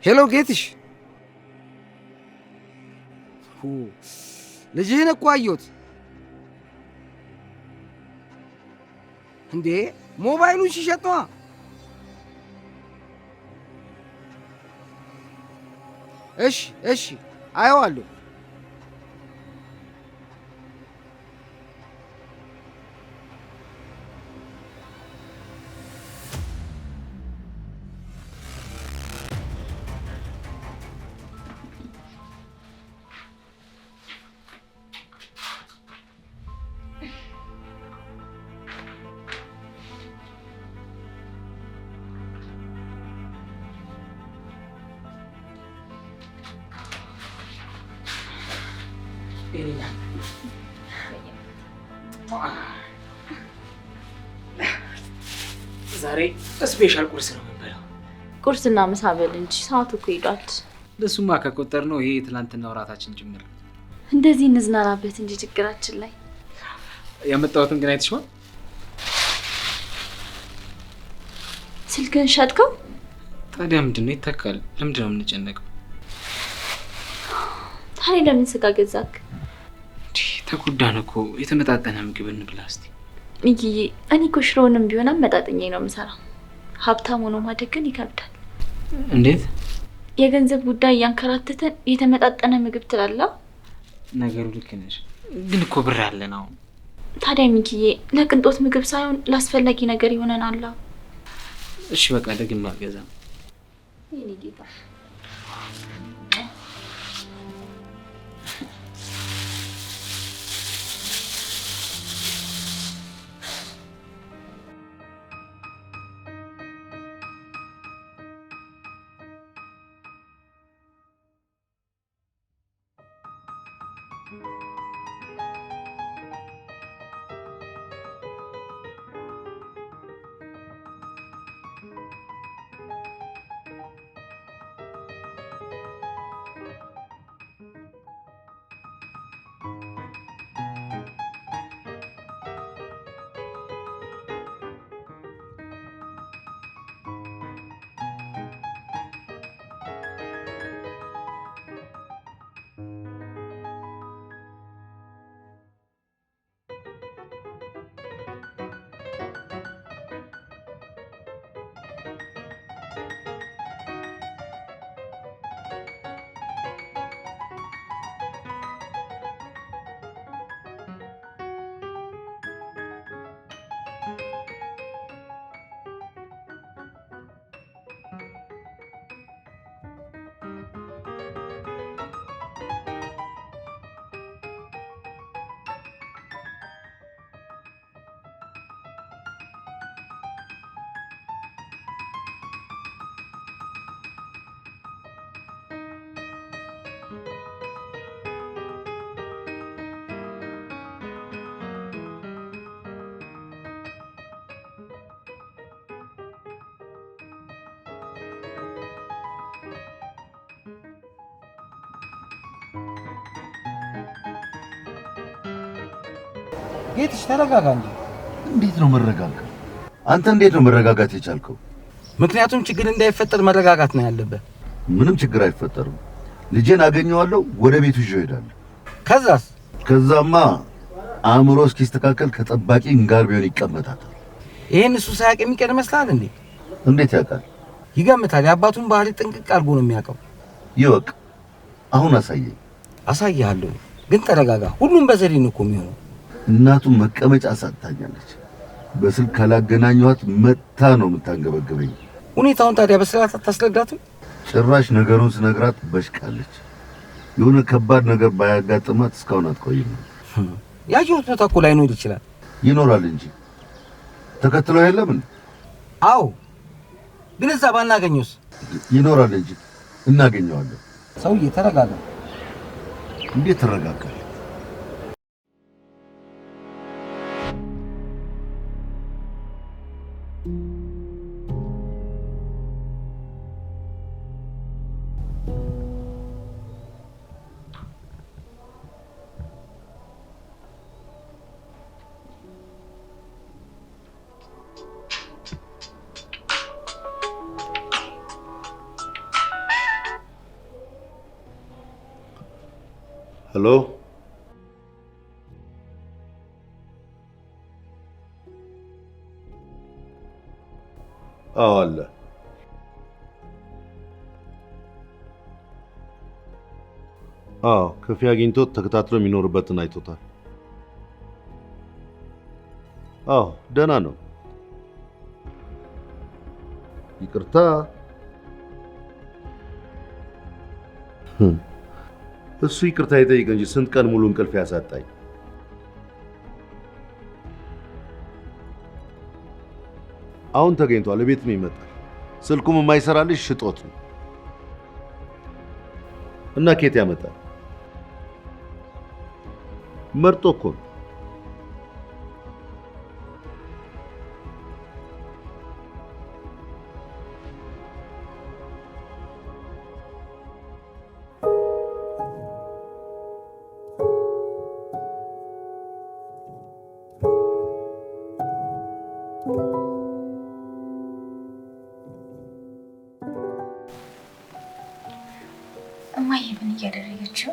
ሄሎ ጌትሽ፣ ልጅህን እኮ አየሁት። እንዴ ሞባይሉን ሲሸጥ ነዋ። እሺ እሺ፣ አየዋለሁ። ዛሬ ስፔሻል ቁርስ ነው የምንበላው። ቁርስና ምሳ በል እንጂ ሰዓቱ እኮ ሄዷል። ለሱማ ከቆጠር ነው ይሄ ትናንትና ወራታችን ጭምር። እንደዚህ እንዝናናበት እንጂ ችግራችን ላይ ያመጣሁትን ግን አይተሽዋል? ስልክን ሸጥከው? ታዲያ ምንድን ነው ይተካል? ለምንድን ነው የምንጨነቀው? ታዲያ ለምን ስጋ ገዛክ? ተጎዳን እኮ። የተመጣጠነ ምግብ እንብላ እስቲ። ሚኪዬ፣ እኔ እኮ ሽሮውንም ቢሆን አመጣጥኜ ነው የምሰራው። ሀብታም ሆኖ ማደግ ግን ይከብዳል። እንዴት? የገንዘብ ጉዳይ እያንከራተተን የተመጣጠነ ምግብ ትላለህ? ነገሩ ልክ ነሽ፣ ግን እኮ ብር አለን አሁን። ታዲያ ሚኪዬ፣ ለቅንጦት ምግብ ሳይሆን ለአስፈላጊ ነገር ይሆነናል። እሺ በቃ ደግሜ አልገዛም። የኔ ጌታ ጌትሽ ተረጋጋ እንጂ። እንዴት ነው መረጋጋት? አንተ እንዴት ነው መረጋጋት የቻልከው? ምክንያቱም ችግር እንዳይፈጠር መረጋጋት ነው ያለበት። ምንም ችግር አይፈጠርም። ልጄን አገኘዋለሁ፣ ወደ ቤቱ ይዤው እሄዳለሁ። ከዛስ? ከዛማ አእምሮ እስኪስተካከል ከጠባቂ ጋር ቢሆን ይቀመጣል። ይሄን እሱ ሳያውቅ የሚቀር ይመስላል እንዴ? እንዴት ያውቃል? ይገምታል። የአባቱን ባህሪ ጥንቅቅ አድርጎ ነው የሚያውቀው። ይወቅ። አሁን አሳየኝ። አሳይሃለሁ፣ ግን ተረጋጋ። ሁሉም በዘዴ ነው እኮ የሚሆነው። እናቱ መቀመጫ ሳጥታኛለች። በስልክ ካላገናኘኋት መታ ነው የምታንገበግበኝ። ሁኔታውን ታዲያ በስርዓት አታስረዳትም? ጭራሽ ነገሩን ስነግራት በሽቃለች። የሆነ ከባድ ነገር ባያጋጥማት እስካሁን አትቆይም። ያየሁት ቦታ እኮ ላይኖር ይችላል። ይኖራል እንጂ ተከትሎ የለም እንዴ? አዎ፣ ግን እዛ ባናገኘውስ? ይኖራል እንጂ እናገኘዋለን። ሰውዬ ተረጋጋ። እንዴት ተረጋጋ? Hello? አለ ክፍያ አግኝቶት ተከታትሎ የሚኖርበትን አይቶታል። ደህና ነው። ይቅርታ እሱ ይቅርታ ይጠይቅ እንጂ ስንት ቀን ሙሉ እንቅልፍ ያሳጣኝ። አሁን ተገኝቷል። ቤትም ይመጣል። ስልኩም የማይሰራልሽ ሽጦት ነው እና ኬት ያመጣል? መርጦ እኮ ነው። እማዬ ምን እያደረገችው?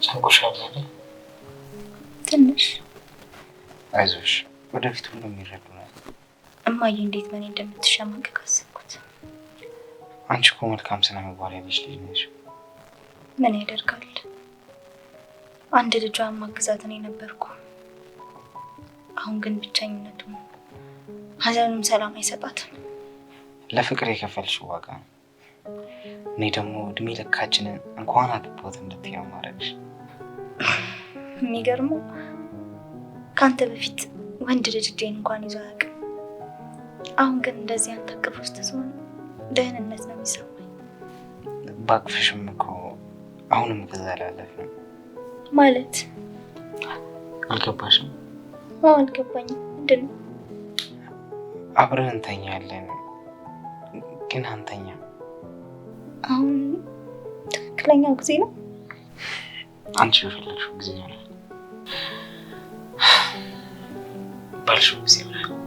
ጨንቆሻል አይደል? ትንሽ። አይዞሽ፣ ወደፊት ሁሉም ይረዱናል። እማዬ እንዴት በእኔ እንደምትሸማቀቅ አሰብኩት። አንቺ እኮ መልካም ስነ ምግባር ያለሽ ልጅ ነሽ። ምን ያደርጋል፣ አንድ ልጇን ማግዛት እኔ ነበርኩ። አሁን ግን ብቸኝነቱ ሀዘኑም ሰላም አይሰጣትም። ለፍቅር የከፈልሽው ዋጋ ነው። እኔ ደግሞ እድሜ ልካችንን እንኳን አግብቶት እንድትይው ማድረግሽ። የሚገርመው ከአንተ በፊት ወንድ ልጅ እጄን እንኳን ይዞ አያውቅም። አሁን ግን እንደዚህ አንተ እቅፍ ውስጥ ስሆን ደህንነት ነው የሚሰማኝ። ባቅፍሽም እኮ አሁንም ከዛ ላለፍ ነው ማለት አልገባሽም? አልገባኝም። ምንድን ነው? አብረን እንተኛለን ግን አንተኛ። አሁን ትክክለኛው ጊዜ ነው? አንቺ በፈለግሽው ጊዜ ነው ባልሽው ጊዜ ነው።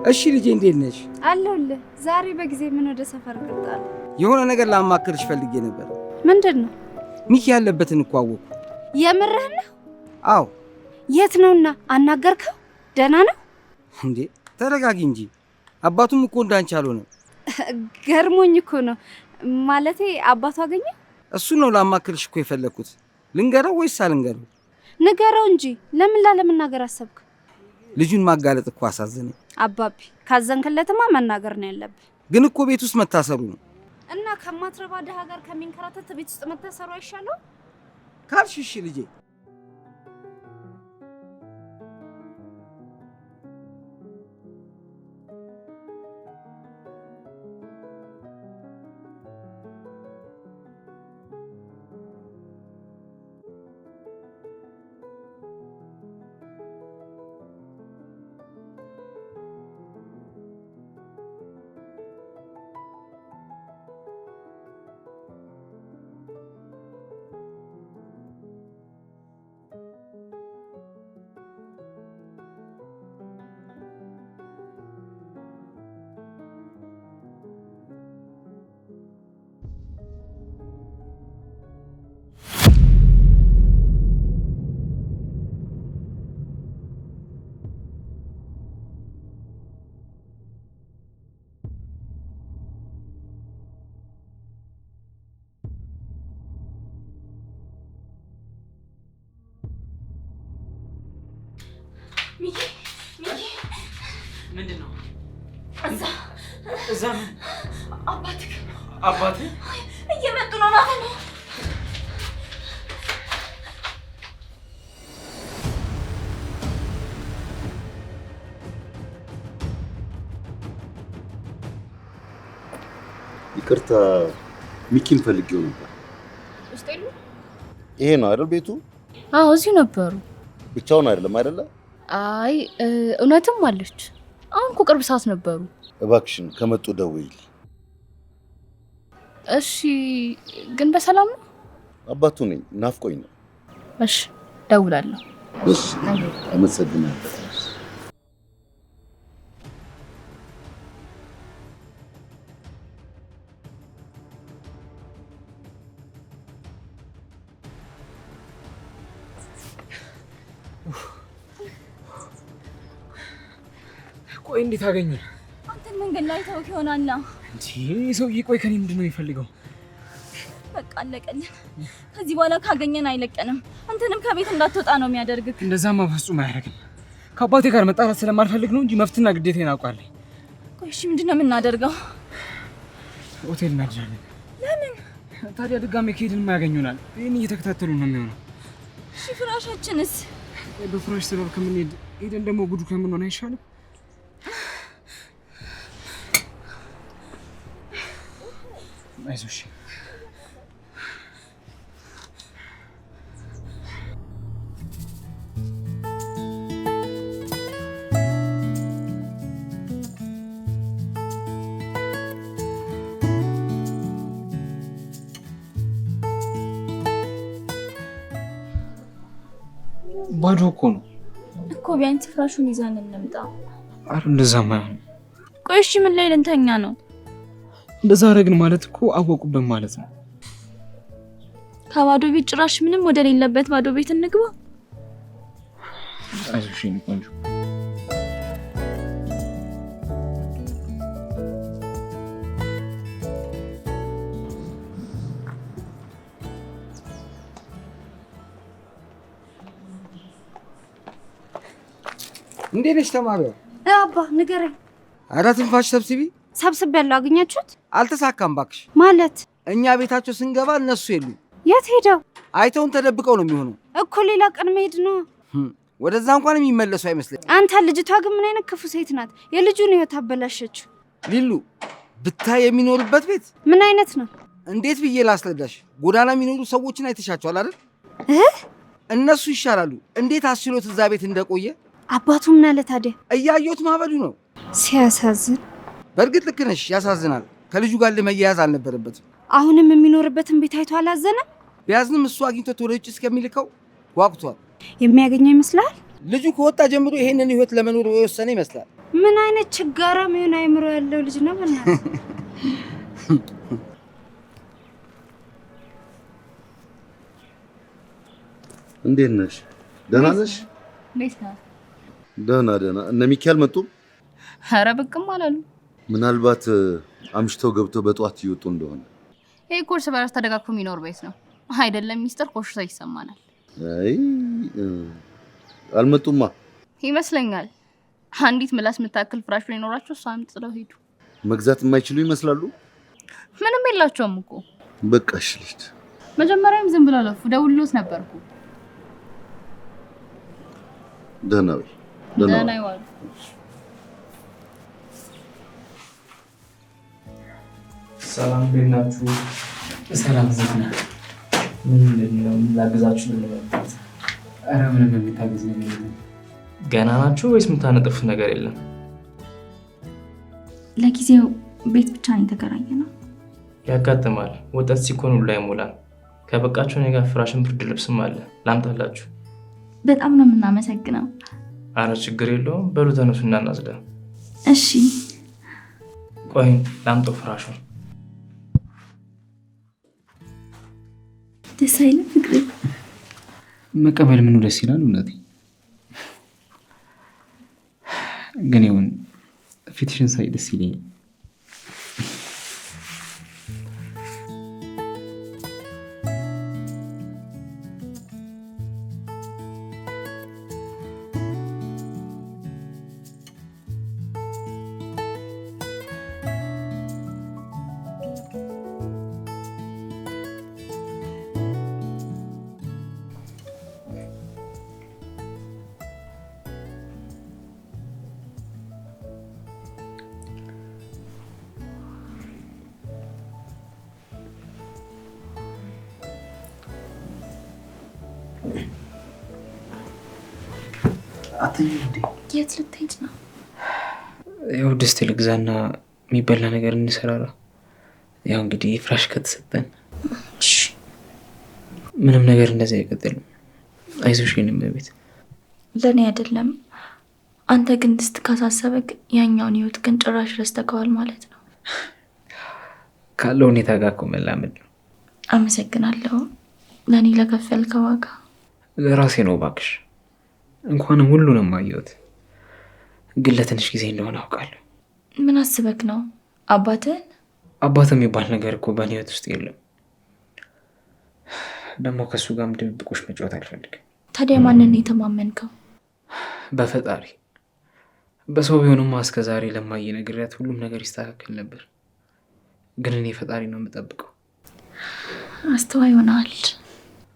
እሺ ልጄ እንዴት ነሽ? አለሁልህ። ዛሬ በጊዜ ምን ወደ ሰፈር ገጣል? የሆነ ነገር ላማክርሽ ፈልጌ ነበር። ምንድን ነው? ሚኪ ያለበትን እኮ አወኩ። የምርህ ነው? አዎ። የት ነውና? አናገርከው? ደህና ነው እንዴ? ተረጋጊ እንጂ አባቱም እኮ እንዳንቺ አልሆነም። ገርሞኝ እኮ ነው። ማለቴ አባቱ አገኘ? እሱ ነው ላማክርሽ እኮ የፈለኩት። ልንገረው ወይስ አልንገረው? ንገረው እንጂ ለምን ላለመናገር አሰብክ? ልጁን ማጋለጥ እኮ አሳዘነኝ። አባቢ ካዘንክለትማ መናገር ነው ያለብህ። ግን እኮ ቤት ውስጥ መታሰሩ ነው። እና ከማትረባ ደሃ ጋር ከሚንከራተት ቤት ውስጥ መታሰሩ አይሻለው? ካልሽ እሺ ልጄ። ዘመን አባትህ እየመጡ ነው ናፈን ይቅርታ ሚኪን ፈልጌው ነበር። ውስጤሉ ይሄ ነው አይደል ቤቱ? አዎ እዚሁ ነበሩ። ብቻውን አይደለም አይደለ? አይ እውነትም አለች። አሁን እኮ ቅርብ ሰዓት ነበሩ። እባክሽን ከመጡ ደውይልኝ። እሺ ግን በሰላም ነው? አባቱ ነኝ ናፍቆኝ ነው። እሺ ደውላለሁ። እሺ አመሰግናለሁ። ቆይ እንዴት አገኘ? አንተን መንገድ ላይ ተውክ ይሆናል እንዴ? ሰውዬ ቆይ ከኔ ምንድነው የሚፈልገው? በቃ አለቀልን። ከዚህ በኋላ ካገኘን አይለቀንም። አንተንም ከቤት እንዳትወጣ ነው የሚያደርግህ። እንደዛማ በፍጹም አያደርግም። ከአባቴ ጋር መጣላት ስለማልፈልግ ነው እንጂ መፍትና ግዴታዬን አውቃለሁ። ቆይ እሺ ምንድነው የምናደርገው? ሆቴል እናድራለን። ለምን? ታዲያ ድጋሜ ከሄድን የማያገኙናል። ይህን እየተከታተሉ ነው የሚሆነው። እሺ ፍራሻችንስ? በፍራሽ ስበብ ከምንሄድ ሄደን ደግሞ ጉዱ ከምንሆን አይሻልም? አይዞሽ ባዶ እኮ ነው እኮ። ቢያንስ ፍራሹን ይዘን እንምጣ። አረ እንደዛማ አይሆንም። ቆይ እሺ ምን ላይ ልንተኛ ነው? እንደዛ አደረግን ማለት እኮ አወቁብን ማለት ነው። ከባዶ ቤት ጭራሽ ምንም ወደ ሌለበት ባዶ ቤት እንግባ። አይዞሽ የኔ ቆንጆ። እንዴት ነሽ ተማሪዋ? አባ ንገረኝ። ኧረ ትንፋሽ ሰብስቢ። ሰብስቤያለሁ። አገኛችሁት? አልተሳካም እባክሽ። ማለት እኛ ቤታቸው ስንገባ እነሱ የሉ። የት ሄደው? አይተውን ተደብቀው ነው የሚሆነው እኮ ሌላ ቀን መሄድ ነው። ወደዛ እንኳን የሚመለሱ አይመስለኝ። አንተ ልጅቷ ግን ምን አይነት ክፉ ሴት ናት? የልጁን ህይወት አበላሸችው። ሊሉ ብታይ የሚኖርበት ቤት ምን አይነት ነው? እንዴት ብዬ ላስረዳሽ? ጎዳና የሚኖሩ ሰዎችን አይተሻቸዋል አይደል? እነሱ ይሻላሉ። እንዴት አስችሎት እዛ ቤት እንደቆየ። አባቱ ምን አለ ታዲያ? እያየሁት ማበዱ ነው። ሲያሳዝን። በእርግጥ ልክ ነሽ፣ ያሳዝናል። ከልጁ ጋር ለመያያዝ አልነበረበትም። አሁንም የሚኖርበትን ቤት አይቶ አላዘነም? ቢያዝንም እሱ አግኝቶት ወደ ውጭ እስከሚልከው ጓጉቷል። የሚያገኘው ይመስላል? ልጁ ከወጣ ጀምሮ ይሄንን ህይወት ለመኖር የወሰነ ይመስላል። ምን አይነት ችጋራም ይሁን አይምሮ ያለው ልጅ ነው በእናትህ። እንዴት ነሽ? ደህና ነሽ? እንዴት ነህ? ደህና። እነ ሚካኤል መጡም? ኧረ ብቅም አላሉ። ምናልባት አምሽተው ገብተው በጠዋት ይወጡ እንደሆነ። ይሄ ኮርስ በራስ ተደጋግፎ የሚኖር ቤት ነው አይደለም? ሚስጥር ኮሽታ ይሰማናል። አይ አልመጡማ ይመስለኛል። አንዲት ምላስ የምታክል ፍራሽ ላይ ኖራቸው እሷም ጥለው ሄዱ። መግዛት የማይችሉ ይመስላሉ። ምንም የላቸውም እኮ። በቃ እሺ ልሂድ። መጀመሪያም ዝም ብለው ለፉ። ደውሎት ነበርኩ። ደህና ወይ? ደህና ይዋሉ። ሰላም እንዴት ናችሁ? ሰላም ዘና። ምንድነው ላግዛችሁ ነው የመጣሁት? ኧረ ምንም የሚታገዝ ነገር የለም። ገና ናችሁ ወይስ የምታነጥፉት ነገር የለም? ለጊዜው ቤት ብቻ ነው የተከራየነው። ያጋጥማል። ወጣት ሲኮን ሁሉ አይሞላም። ከበቃችሁ እኔ ጋር ፍራሽን ብርድ ልብስም አለ፣ ላምጣላችሁ። በጣም ነው የምናመሰግነው። አረ ችግር የለውም። በሉ ተነሱና እናጽዳ። እሺ። ቆይ ላምጣው ፍራሹን። ደስ አይልም ፍቅሬ? መቀበል ምኑ ደስ ይላል። እውነቴ ግን ይሁን፣ ፊትሽን ሳይ ደስ ይለኛል። አትይም እንዴ? የት ልትሄድ ነው? ያው ድስት ልግዛና የሚበላ ነገር እንሰራራ። ያው እንግዲህ ፍራሽ ከተሰጠን ምንም ነገር እንደዚህ አይቀጥልም። አይዞሽ የኔም ቤት። ለእኔ አይደለም አንተ ግን ድስት ካሳሰበክ ያኛውን ህይወት ግን ጭራሽ ረስተከዋል ማለት ነው። ካለው ሁኔታ ጋር እኮ መላመድ ነው። አመሰግናለሁ ለእኔ ለከፈልከው ዋጋ። ለራሴ ነው እባክሽ። እንኳንም ሁሉንም አየሁት፣ ግን ለትንሽ ጊዜ እንደሆነ አውቃለሁ። ምን አስበክ ነው? አባትህን? አባት የሚባል ነገር እኮ በእኔ ህይወት ውስጥ የለም። ደግሞ ከእሱ ጋርም ድብብቆሽ መጫወት አልፈልግም። ታዲያ ማንን የተማመንከው? በፈጣሪ። በሰው ቢሆንማ እስከ ዛሬ ለማየ ነግሬያት ሁሉም ነገር ይስተካከል ነበር። ግን እኔ ፈጣሪ ነው የምጠብቀው። አስተዋይ ሆነሃል።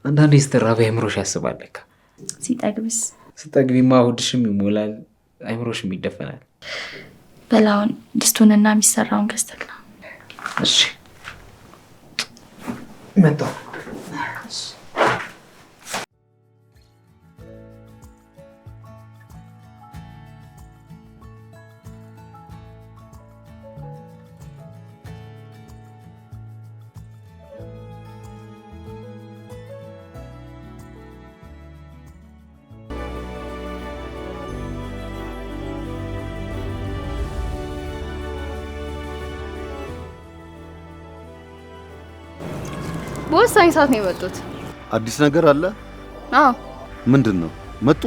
አንዳንዴ ስትራቢ አይምሮሽ ያስባል ለካ። ሲጠግብስ? ስጠግቢማ ሆድሽም ይሞላል፣ አይምሮሽም ይደፈናል። በላውን ድስቱንና የሚሰራውን ገዝተክ ነው። እሺ መጣሁ። በወሳኝ ሰዓት ነው የመጡት። አዲስ ነገር አለ? አዎ። ምንድን ነው? መጡ?